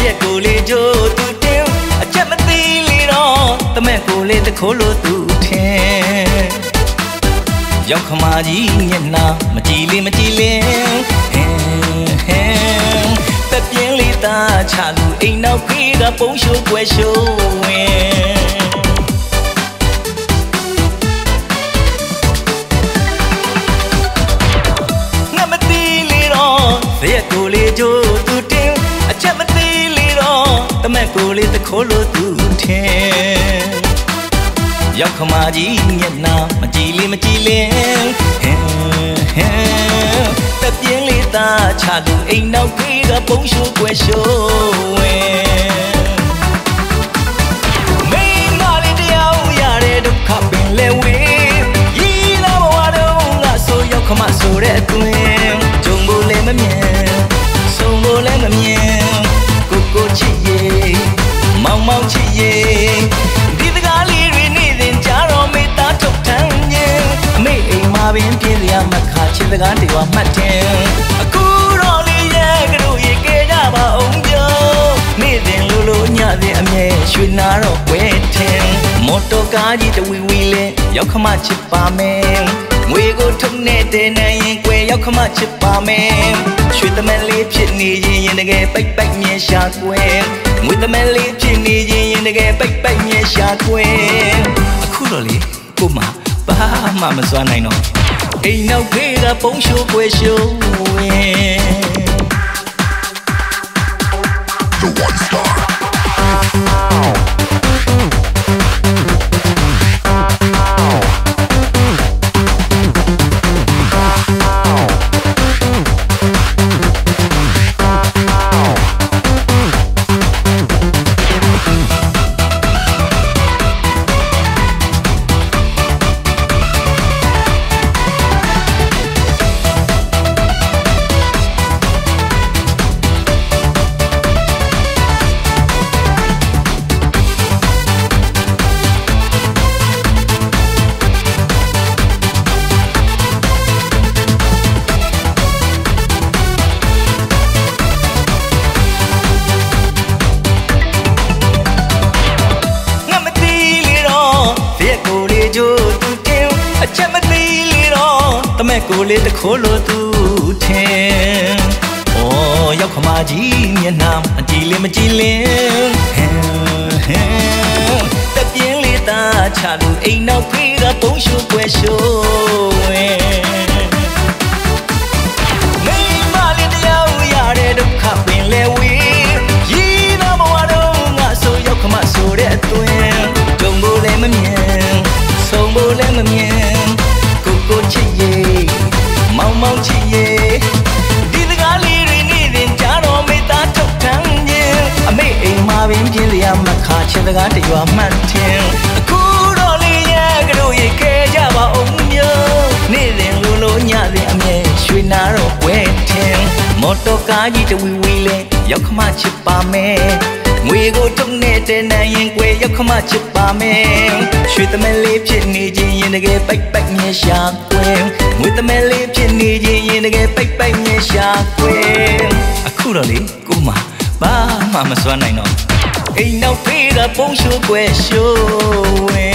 ရက်ကိုလေးကြိုးသူတင်အချက်မသိလေတော့တမက်ကိုလေးတခိုးလို့သူထင်ရောက်ခမာကြီးမျက်နှာမကြည်လေးမကြည်လင်းဟင်းတက်ပြင်းလေးသားချလူအိမ်နောက်ဖေးကပုံရှိုးကွယ်ရှိုးဝင်ရက်ကိုလေးကြိုးသူတင်အချက်မသိလေတော့တမက်ကိုလေးတခိုးလို့သူထင်ရောက်ခမာကြီးမျက်နှာမကြည်လေးမကြည်လင်းဟင်းတက်ပြင်းလေးသားချလူအိမ်နောက်ဖေးကပုံရှိုးကွယ်ရှိုးဝင်မိန်းမလေးတယောက်ရတဲ့ဒုက္ခပင်လဲဝေးရီးလာဘဝတော့ငါဆိုရောက်ခမဆိုတဲ့အတွင်ဂျုံကိုလည်းမမြင်ဆုံးလို့လည်းမမြင်ကိုချစ်ရေမောင်မောင်ချစ်ရေဒီတကားလေးတွေနေစဉ်ကြတော့မေတ္တာထုတ်ထမ်းခြင်းအမေအိမ်မှာပင်ပြင်းစရာမခါချစ်စကားတွေဝမှတ်တယ်အခုတော့လေးရဲ့ကတို့ရေကဲကြပါအောင်ပြောနေစဉ်လိုလိုညစဉ်အမြဲရွှေနာတော့ဝဲထင်မော်တော်ကားကြီးတဝီဝီလေးရောက်ခမချစ်ပါမယ်ငွေကိုထုတ်နေတဲ့နိုင်ရင်ကွယ်ရောက်ခမချစ်ပါမယ်ရွှေသမက်လေးဖြစ်နေရင်တကယ်ပိတ်ပိတ်မြဲရှာကွယ်ငွေသမက်လေးဖြစ်နေရင်တကယ်ပိတ်ပိတ်မြဲရှာကွယ်အခုတော့လေကိုမဘာမှမစွမ်းနိုင်တော့အိမ်နောက်ဖေးကပုံရှိုးကွယ်ရှိုးဝင် The One Starတမက်ကိုလေးတခိုးလို့သူထင်ဩရောက်ခမာကြီးမျက်နှာအကြည်လေးမကြည်လင်းဟင်းတက်ပြင်းလေးသားချလူအိမ်နောက်ဖေးကပုံရှိုးကွယ်ရှိုးဝင်မိန်းမလေးတယောက်ရတဲ့ဒုက္ခပင်လဲဝေးရီးလာဘဝတော့ငါဆိုရောက်ခမဆိုတဲ့အတွင်ဂျုံကိုလည်းမမြင်ဆုံးဖို့လည်းမမြင်ကိုချစ်ရေမောင်မောင်ချစ်ရေဒီတကားလေးတွေနေစဉ်ကြတော့မေတ္တာထုတ်ထမ်းခြင်းအမေအိမ်မှာပင်ပြင်းစရာမခါချစ်စကားတရွာမှတ်တင်အခုတော့လေးရဲ့ကတို့ရေကဲကြပါအောင်မျိုးနေစဉ်လိုလိုညစဉ်အမြဲရွှေနာတော့ဝဲတင်မော်တော်ကားကြီးတဝီဝီလဲရောက်ခမချစ်ပါမယ်ငွေကိုထုတ်နေတဲ့နိုင်ရင်ကွယ်ရောက်ခမချစ်ပါမယ်ရွှေသမက်လေးဖြစ်နေခြင်းရင်တကယ်ပိတ်ပိတ်မြဲရှာကွယ်ငွေသမက်လေးဖြစ်နေခြင်းရင်တကယ်ပိတ်ပိတ်မြဲရှာကွယ်အခုတော့လေကိုမဘာမှမစွမ်းနိုင်တော့အိမ်နောက်ဖေးကပုံရှိုးကွယ်ရှိုးဝင်